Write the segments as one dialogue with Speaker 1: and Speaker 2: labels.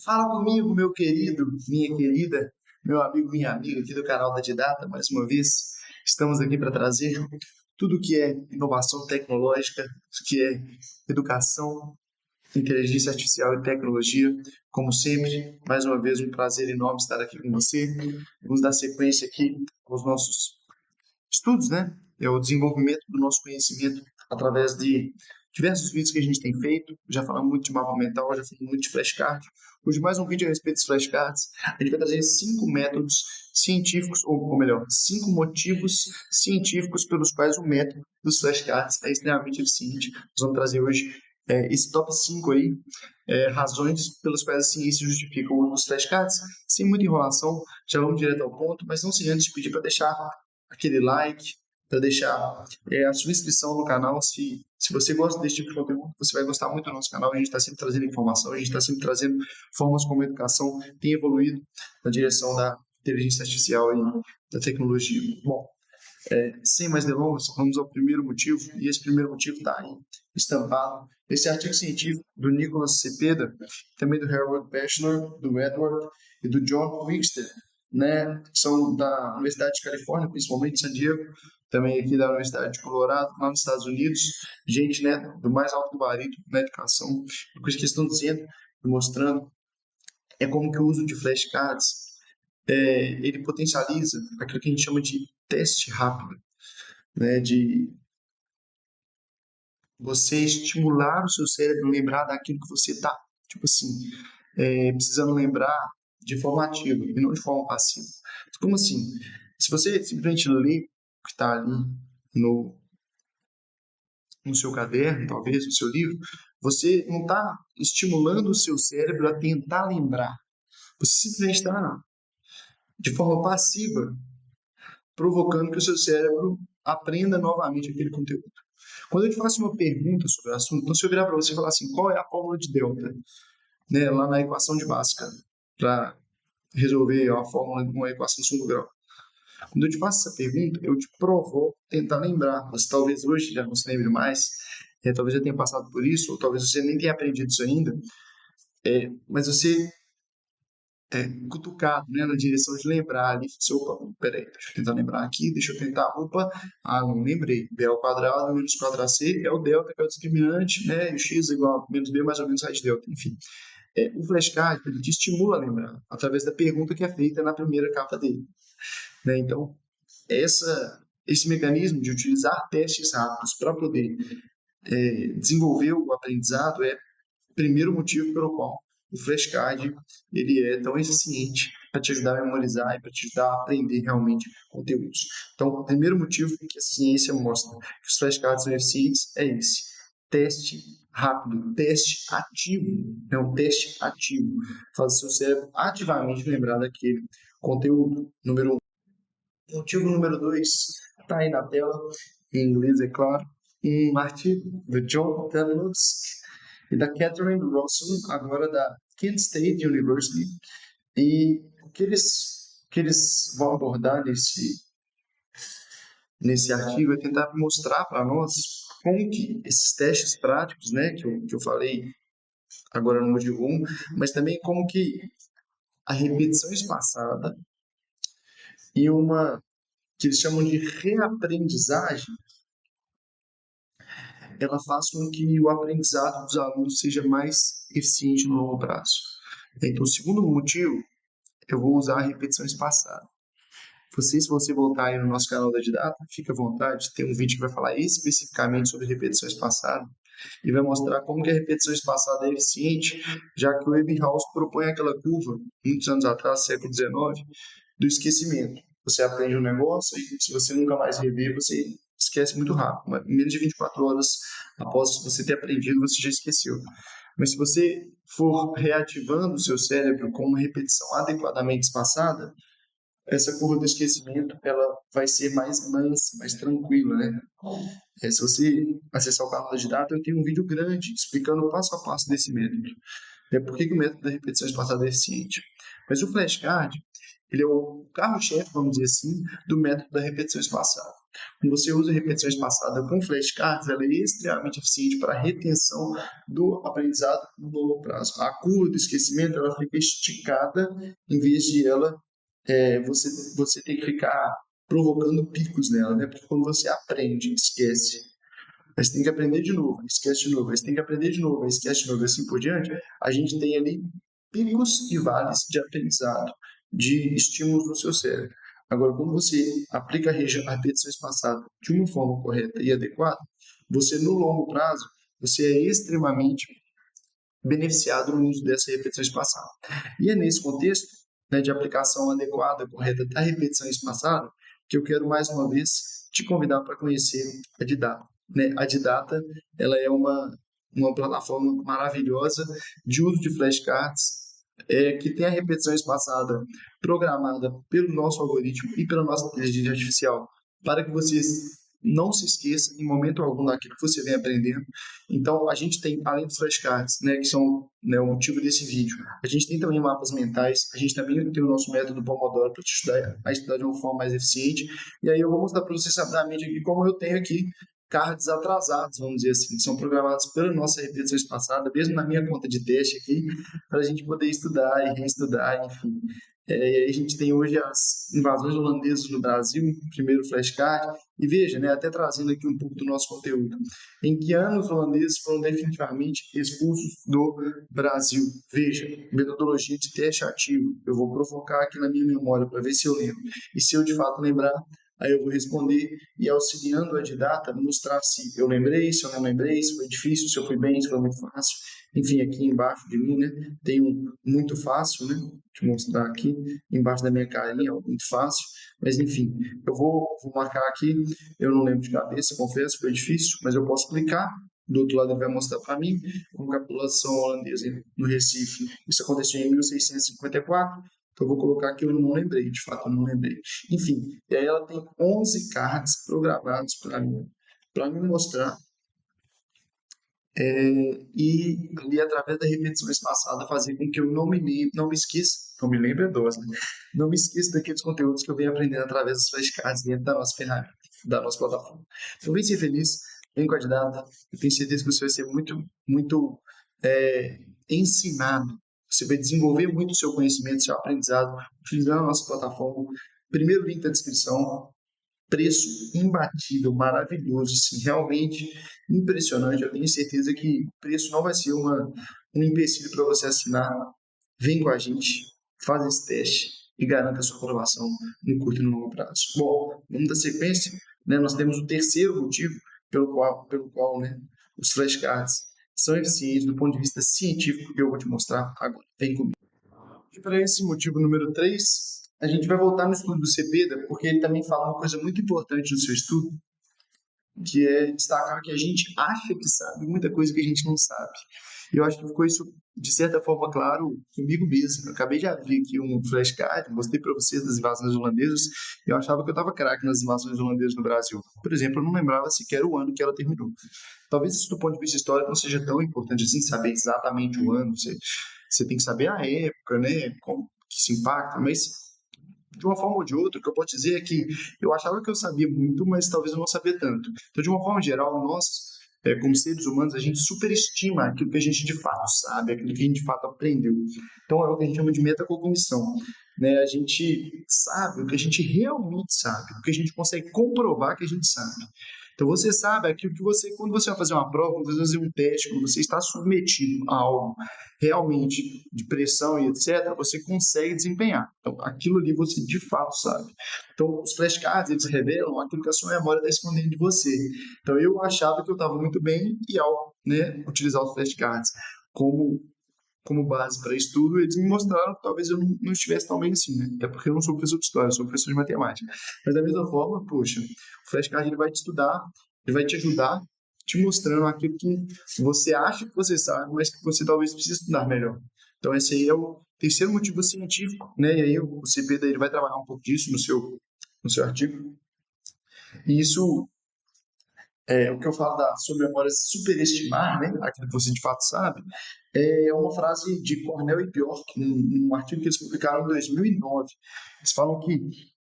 Speaker 1: Fala comigo, meu querido, minha querida, meu amigo, minha amiga aqui do canal da Didata, mais uma vez. Estamos aqui para trazer tudo que é inovação tecnológica, tudo que é educação, inteligência artificial e tecnologia. Como sempre, mais uma vez, um prazer enorme estar aqui com você. Vamos dar sequência aqui aos nossos estudos, né? É o desenvolvimento do nosso conhecimento através de diversos vídeos que a gente tem feito. Já falamos muito de mapa mental, já falamos muito de flashcard. Hoje mais um vídeo a respeito dos flashcards. A gente vai trazer 5 métodos científicos, ou melhor, 5 motivos científicos pelos quais o método dos flashcards é extremamente eficiente. Nós vamos trazer hoje esse top 5 aí, razões pelas quais a ciência justifica o uso dos flashcards. Sem muita enrolação, já vamos direto ao ponto, mas não sem antes pedir para deixar aquele like, para deixar a sua inscrição no canal. Se você gosta desse tipo de conteúdo, você vai gostar muito do nosso canal. A gente está sempre trazendo informação, a gente está sempre trazendo formas como a educação tem evoluído na direção da inteligência artificial e da tecnologia. Bom, sem mais delongas, vamos ao primeiro motivo, e esse primeiro motivo está aí estampado. Esse artigo científico do Nicholas Cepeda, também do Harold Peschner, do Edward e do John Wigster, né, que são da Universidade de Califórnia, principalmente San Diego, também aqui da Universidade de Colorado, lá nos Estados Unidos, gente, né, do mais alto gabarito na educação. A coisa que eles estão dizendo e mostrando é como que o uso de flashcards ele potencializa aquilo que a gente chama de teste rápido, né, de você estimular o seu cérebro a lembrar daquilo que você está, tipo assim, precisando lembrar de forma ativa e não de forma passiva. Como assim? Se você simplesmente lê o que está ali no, no seu caderno, talvez, no seu livro, você não está estimulando o seu cérebro a tentar lembrar. Você simplesmente está, de forma passiva, provocando que o seu cérebro aprenda novamente aquele conteúdo. Quando eu te faço uma pergunta sobre o assunto, então se eu virar para você e falar assim, qual é a fórmula de delta, né, lá na equação de Bhaskara, para resolver a fórmula de uma equação de segundo grau. Quando eu te faço essa pergunta, eu te provoco tentar lembrar. Você talvez hoje já não se lembre mais, talvez já tenha passado por isso, ou talvez você nem tenha aprendido isso ainda, mas você cutucado, né, na direção de lembrar ali, você, opa, peraí, deixa eu tentar lembrar aqui, deixa eu tentar, opa, não lembrei, b ao quadrado menos 4ac é o delta, que é o discriminante, né, e x igual a menos b mais ou menos raiz de delta, enfim. O flashcard, ele te estimula a lembrar, através da pergunta que é feita na primeira capa dele, né, então, esse mecanismo de utilizar testes rápidos para poder desenvolver o aprendizado é o primeiro motivo pelo qual o flashcard ele é tão eficiente para te ajudar a memorizar e para te ajudar a aprender realmente conteúdos. Então, o primeiro motivo que a ciência mostra que os flashcards são eficientes é esse. Teste rápido, teste ativo, é um teste ativo, faz o seu cérebro ativamente lembrar daquele conteúdo. Número 1. Motivo número 2 está aí na tela, em inglês, é claro, um artigo do John Tanluxy e da Catherine Rossen, agora da Kent State University, e o que eles vão abordar nesse artigo é tentar mostrar para nós como que esses testes práticos, né, que eu falei agora no módulo 1, mas também como que a repetição espaçada e uma que eles chamam de reaprendizagem, ela faz com que o aprendizado dos alunos seja mais eficiente no longo prazo. Então, o segundo motivo, eu vou usar a repetição espaçada. Se você voltar aí no nosso canal da Didata, fica à vontade, tem um vídeo que vai falar especificamente sobre repetição espaçada e vai mostrar como que a repetição espaçada é eficiente, já que o Ebbinghaus propõe aquela curva, muitos anos atrás, século XIX, do esquecimento. Você aprende um negócio e se você nunca mais rever, você esquece muito rápido. Mas em menos de 24 horas após você ter aprendido, você já esqueceu. Mas se você for reativando o seu cérebro com uma repetição adequadamente espaçada, essa curva do esquecimento ela vai ser mais mansa, mais tranquila, né? Se você acessar o canal da Data, eu tenho um vídeo grande explicando o passo a passo desse método. Por que o método da repetição espaçada é eficiente? Mas o flashcard, ele é o carro-chefe, vamos dizer assim, do método da repetição espaçada. Quando você usa a repetição espaçada com flashcards, ela é extremamente eficiente para a retenção do aprendizado no longo prazo. A curva do esquecimento ela fica esticada em vez de ela você tem que ficar provocando picos nela, né? Porque quando você aprende, esquece, aí você tem que aprender de novo, esquece de novo, aí você tem que aprender de novo, aí esquece de novo, e assim por diante, a gente tem ali picos e vales de aprendizado, de estímulos no seu cérebro. Agora, quando você aplica a repetição espaçada de uma forma correta e adequada, você, no longo prazo, você é extremamente beneficiado no uso dessa repetição espaçada. E é nesse contexto, né, de aplicação adequada, correta da repetição espaçada, que eu quero mais uma vez te convidar para conhecer a Didata. Né? A Didata ela é uma plataforma maravilhosa de uso de flashcards, que tem a repetição espaçada programada pelo nosso algoritmo e pela nossa inteligência artificial para que você não se esqueça em momento algum daquilo que você vem aprendendo. Então, a gente tem, além dos flashcards, né, que são, né, o motivo desse vídeo, a gente tem também mapas mentais, a gente também tem o nosso método Pomodoro para te estudar, a estudar de uma forma mais eficiente. E aí eu vou mostrar para você rapidamente aqui como eu tenho aqui cards atrasados, vamos dizer assim, que são programados pela nossa repetição espaçada, mesmo na minha conta de teste aqui, para a gente poder estudar e reestudar, enfim. E aí a gente tem hoje as invasões holandesas no Brasil, primeiro flashcard, e veja, né, até trazendo aqui um pouco do nosso conteúdo, em que ano os holandeses foram definitivamente expulsos do Brasil. Veja, metodologia de teste ativo. Eu vou provocar aqui na minha memória para ver se eu lembro. E se eu de fato lembrar, aí eu vou responder e auxiliando a didata, mostrar se eu lembrei, se eu não lembrei, se foi difícil, se eu fui bem, se foi muito fácil. Enfim, aqui embaixo de mim, né, tem um muito fácil, né? Vou te mostrar aqui, embaixo da minha carinha, muito fácil. Mas enfim, eu vou marcar aqui, eu não lembro de cabeça, confesso, foi difícil, mas eu posso clicar. Do outro lado ele vai mostrar para mim, como a população holandesa no Recife. Isso aconteceu em 1654, então eu vou colocar que eu não lembrei, de fato eu não lembrei. Enfim, e aí ela tem 11 cards programados para me mostrar e ali através da repetição espaçada fazer com que eu não me esqueça, não me lembre é dose, né? Não me esqueça daqueles conteúdos que eu venho aprendendo através das flashcards dentro da nossa ferramenta, da nossa plataforma. Então, vem ser feliz, vem com a didata, eu tenho certeza que você vai ser muito, muito ensinado, você vai desenvolver muito o seu conhecimento, seu aprendizado, utilizando a nossa plataforma. Primeiro link da descrição, preço imbatível, maravilhoso, assim, realmente impressionante. Eu tenho certeza que o preço não vai ser um empecilho para você assinar. Vem com a gente, faz esse teste e garanta a sua aprovação no curto e no longo prazo. Bom, vamos dar sequência, né? Nós temos o terceiro motivo pelo qual, né, os flashcards são eficientes do ponto de vista científico que eu vou te mostrar agora. Vem comigo. E para esse motivo número 3, a gente vai voltar no estudo do Cepeda, porque ele também fala uma coisa muito importante no seu estudo, que é destacar que a gente acha que sabe muita coisa que a gente não sabe. E eu acho que ficou isso, de certa forma, claro comigo mesmo. Eu acabei de abrir aqui um flashcard, mostrei para vocês das invasões holandesas, e eu achava que eu estava craque nas invasões holandesas no Brasil. Por exemplo, eu não lembrava sequer o ano que ela terminou. Talvez isso, do ponto de vista histórico, não seja tão importante assim, saber exatamente o ano. Você tem que saber a época, né, como que se impacta, mas de uma forma ou de outra, o que eu posso dizer é que eu achava que eu sabia muito, mas talvez eu não sabia tanto. Então, de uma forma geral, nós, como seres humanos, a gente superestima aquilo que a gente de fato sabe, aquilo que a gente de fato aprendeu. Então, é o que a gente chama de metacognição. Né? A gente sabe o que a gente realmente sabe, o que a gente consegue comprovar que a gente sabe. Então, você sabe aquilo que você, quando você vai fazer uma prova, quando você vai fazer um teste, quando você está submetido a algo realmente de pressão e etc., você consegue desempenhar. Então, aquilo ali você de fato sabe. Então, os flashcards, eles revelam aquilo que a sua memória está escondendo de você. Então, eu achava que eu estava muito bem e ao, né, utilizar os flashcards como base para estudo, eles me mostraram que talvez eu não estivesse tão bem assim, né? Até porque eu não sou professor de história, eu sou professor de matemática. Mas da mesma forma, poxa, o flashcard ele vai te estudar, ele vai te ajudar, te mostrando aquilo que você acha que você sabe, mas que você talvez precise estudar melhor. Então esse aí é o terceiro motivo científico, né? E aí o CP daí ele vai trabalhar um pouco disso no seu artigo. E isso o que eu falo da sua memória superestimar, né, aquilo que você de fato sabe, é uma frase de Cornell e Bjork, num artigo que eles publicaram em 2009. Eles falam que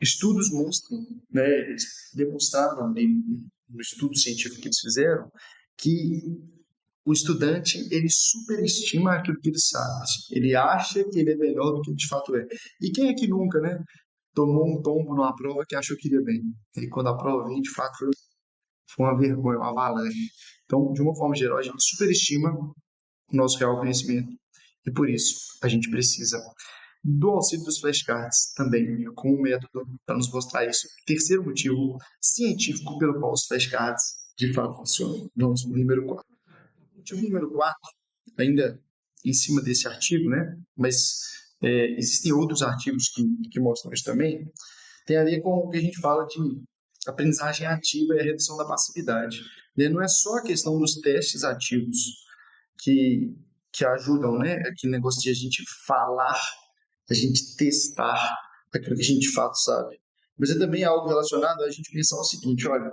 Speaker 1: Estudos mostram, né, eles demonstraram no estudo científico que eles fizeram, que o estudante, ele superestima aquilo que ele sabe. Ele acha que ele é melhor do que de fato é. E quem é que nunca, né, tomou um tombo numa prova que achou que iria bem? E quando a prova vem, de fato, foi uma vergonha, uma avalanche. Então, de uma forma geral, a gente superestima o nosso real conhecimento. E por isso, a gente precisa do auxílio dos flashcards também, como um método para nos mostrar isso. Terceiro motivo científico pelo qual os flashcards de fato funcionam. Vamos para o número 4. O motivo número 4, ainda em cima desse artigo, né? Mas existem outros artigos que mostram isso também, tem a ver com o que a gente fala de aprendizagem ativa e a redução da passividade. Né? Não é só a questão dos testes ativos que, que ajudam, né? Aquele negócio de a gente falar, a gente testar aquilo que a gente de fato sabe. Mas é também algo relacionado a gente pensar o seguinte, olha,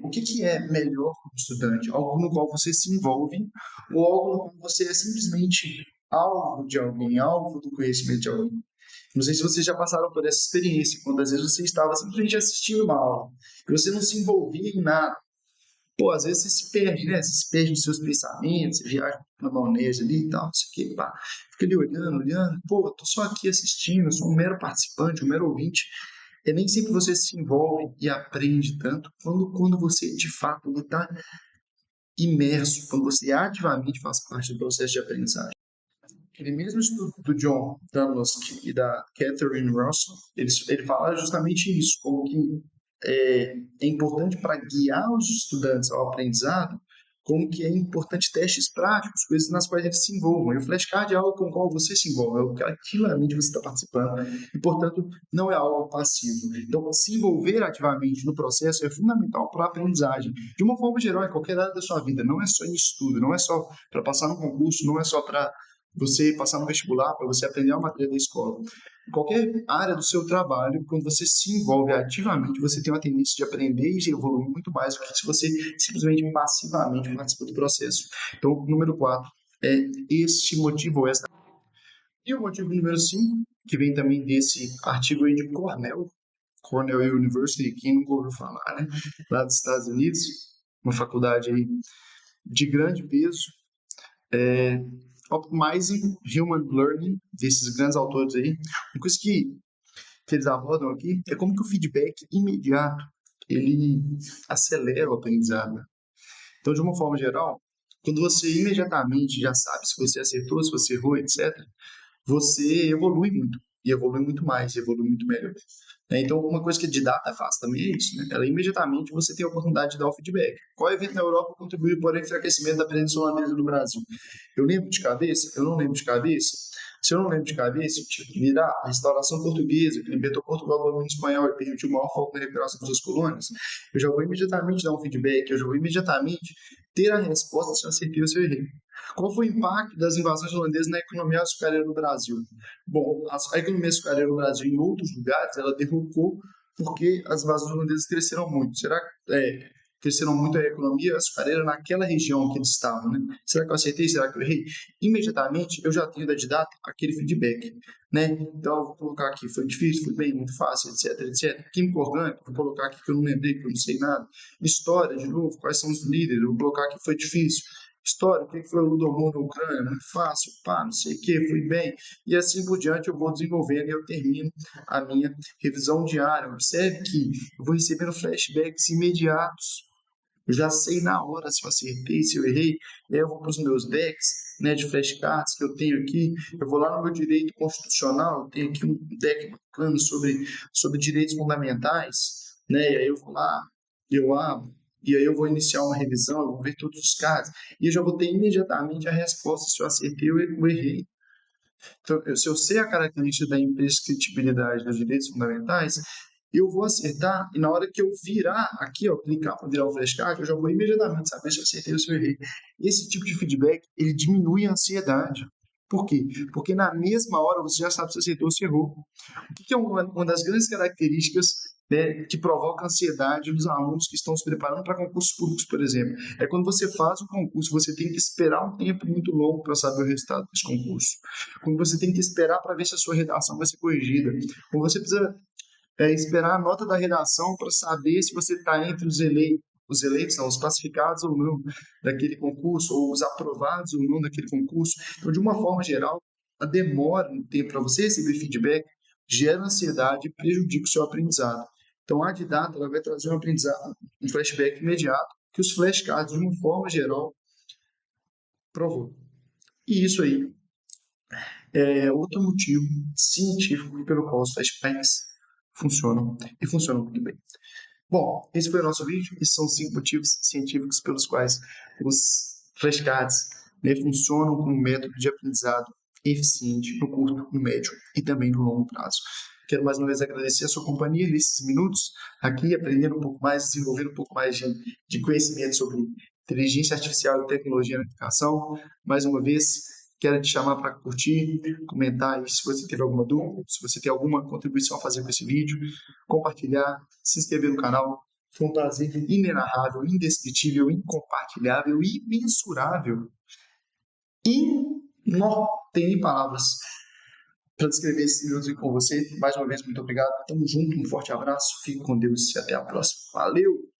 Speaker 1: o que é melhor para o estudante? Algo no qual você se envolve ou algo no qual você é simplesmente alvo de alguém, alvo do conhecimento de alguém? Não sei se vocês já passaram por essa experiência, quando às vezes você estava simplesmente assistindo uma aula e você não se envolvia em nada. Pô, às vezes você se perde, né? Você se perde nos seus pensamentos, você viaja na maionese ali e tal, não sei o que, pá. Fica ali olhando, olhando. Pô, eu tô só aqui assistindo, eu sou um mero participante, um mero ouvinte. É nem sempre você se envolve e aprende tanto quando você, de fato, está imerso, quando você ativamente faz parte do processo de aprendizagem. Aquele mesmo estudo do John Dunlop e da Catherine Russell, ele fala justamente isso, como que é importante para guiar os estudantes ao aprendizado, como que é importante testes práticos, coisas nas quais eles se envolvam. E o flashcard é algo com o qual você se envolve, é o que ativamente você está participando, e, portanto, não é algo passivo. Então, se envolver ativamente no processo é fundamental para a aprendizagem. De uma forma geral, em qualquer área da sua vida, não é só em estudo, não é só para passar no concurso, não é só para você passar no vestibular, para você aprender uma matéria da escola. Em qualquer área do seu trabalho, quando você se envolve ativamente, você tem uma tendência de aprender e de evoluir muito mais do que se você simplesmente passivamente participa do processo. Então, número 4 é este motivo, esta. E o motivo número 5, que vem também desse artigo aí de Cornell University, quem nunca ouviu falar, né? Lá dos Estados Unidos, uma faculdade aí de grande peso, Optimizing Human Learning, desses grandes autores aí. Uma coisa que eles abordam aqui é como que o feedback imediato ele acelera o aprendizado. Então, de uma forma geral, quando você imediatamente já sabe se você acertou, se você errou, etc., você evolui muito, e evolui muito mais, e evolui muito melhor. Então, uma coisa que a Didata faz também é isso, né? Ela imediatamente você tem a oportunidade de dar o feedback. Qual evento na Europa contribuiu para o enfraquecimento da presença holandesa no Brasil? Eu lembro de cabeça? Eu não lembro de cabeça? Se eu não lembro de cabeça, eu tinha que virar a restauração portuguesa, que libertou Portugal do domínio espanhol e permitiu o maior foco na recuperação das suas colônias, eu já vou imediatamente dar um feedback, eu já vou imediatamente ter a resposta se eu acertei ou se eu errei. Qual foi o impacto das invasões holandesas na economia açucareira no Brasil? Bom, a economia açucareira no Brasil, em outros lugares, ela derrocou porque as invasões holandesas cresceram muito. Será que cresceram muito a economia açucareira naquela região que eles estavam, né? Será que eu acertei? Será que eu errei? Imediatamente eu já tenho da didata aquele feedback, né? Então eu vou colocar aqui, foi difícil, foi bem, muito fácil, etc, etc. Química orgânica, vou colocar aqui que eu não lembrei, que eu não sei nada. História, de novo, quais são os líderes, eu vou colocar aqui que foi difícil. História, o que foi o Ludomor na Ucrânia? Muito fácil, pá, não sei o que, fui bem. E assim por diante eu vou desenvolvendo e eu termino a minha revisão diária. Observe que eu vou recebendo flashbacks imediatos. Eu já sei na hora se eu acertei, se eu errei. Aí eu vou para os meus decks, né, de flashcards que eu tenho aqui. Eu vou lá no meu direito constitucional, eu tenho aqui um deck bacana sobre direitos fundamentais, né? E aí eu vou lá, eu abro, e aí eu vou iniciar uma revisão, eu vou ver todos os casos, e eu já vou ter imediatamente a resposta se eu acertei ou errei. Então, se eu sei a característica da imprescritibilidade dos direitos fundamentais, eu vou acertar e na hora que eu virar aqui, ó, clicar para virar o flashcard, eu já vou imediatamente saber se eu acertei ou se eu errei. Esse tipo de feedback, ele diminui a ansiedade. Por quê? Porque na mesma hora você já sabe se acertou ou se errou. O que é uma das grandes características, né, que provoca ansiedade nos alunos que estão se preparando para concursos públicos, por exemplo? É quando você faz o concurso, você tem que esperar um tempo muito longo para saber o resultado desse concurso. Quando você tem que esperar para ver se a sua redação vai ser corrigida. Quando você precisa esperar a nota da redação para saber se você está entre os eleitos, não, os classificados ou não daquele concurso, ou os aprovados ou não daquele concurso. Então, de uma forma geral, a demora no tempo para você receber feedback gera ansiedade e prejudica o seu aprendizado. Então, a Didata ela vai trazer um aprendizado, um flashback imediato, que os flashcards, de uma forma geral, provou. E isso aí é outro motivo científico pelo qual os flashbacks funcionam e funcionam muito bem. Bom, esse foi o nosso vídeo. Esses são 5 motivos científicos pelos quais os flashcards, né, funcionam como método de aprendizado eficiente no curto, no médio e também no longo prazo. Quero mais uma vez agradecer a sua companhia nesses minutos aqui, aprendendo um pouco mais, desenvolvendo um pouco mais de conhecimento sobre inteligência artificial e tecnologia na educação. Mais uma vez, quero te chamar para curtir, comentar aí se você teve alguma dúvida, se você tem alguma contribuição a fazer com esse vídeo, compartilhar, se inscrever no canal. Foi um prazer inenarrável, indescritível, incompartilhável, imensurável. Não tem nem palavras para descrever esses minutos aqui com você. Mais uma vez, muito obrigado. Tamo junto, um forte abraço, fique com Deus e até a próxima. Valeu!